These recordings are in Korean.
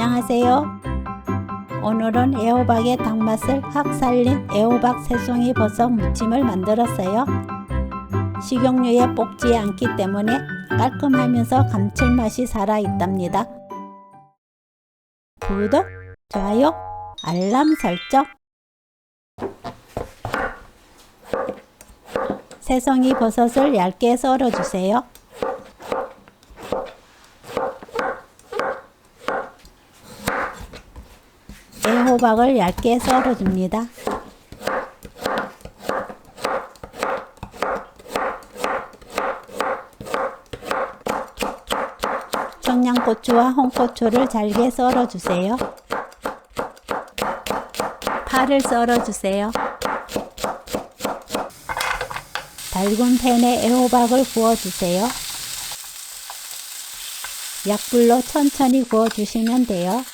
안녕하세요. 오늘은 애호박의 단맛을 확 살린 애호박 새송이 버섯 무침을 만들었어요. 식용유에 볶지 않기 때문에 깔끔하면서 감칠맛이 살아있답니다. 구독, 좋아요, 알람 설정. 새송이 버섯을 얇게 썰어주세요. 애호박을 얇게 썰어줍니다. 청양고추와 홍고추를 잘게 썰어주세요. 파를 썰어주세요. 달군 팬에 애호박을 구워주세요. 약불로 천천히 구워주시면 돼요.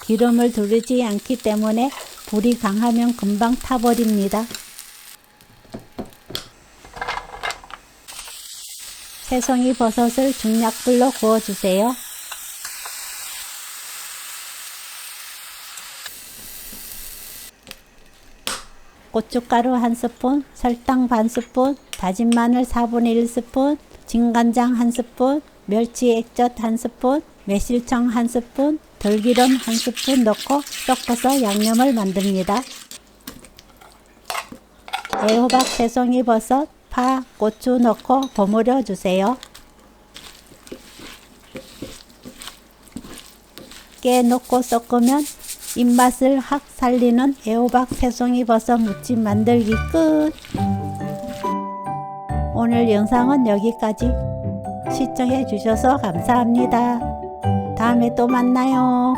기름을 두르지 않기 때문에 불이 강하면 금방 타버립니다. 새송이 버섯을 중약불로 구워주세요. 고춧가루 1스푼, 설탕 반스푼, 다진 마늘 4분의 1스푼, 진간장 1스푼, 멸치 액젓 1스푼, 매실청 1스푼, 들기름 1스푼 넣고 섞어서 양념을 만듭니다. 애호박, 새송이 버섯, 파, 고추 넣고 버무려 주세요. 깨 넣고 섞으면 입맛을 확 살리는 애호박, 새송이 버섯 무침 만들기 끝! 오늘 영상은 여기까지. 시청해 주셔서 감사합니다. 다음에 또 만나요.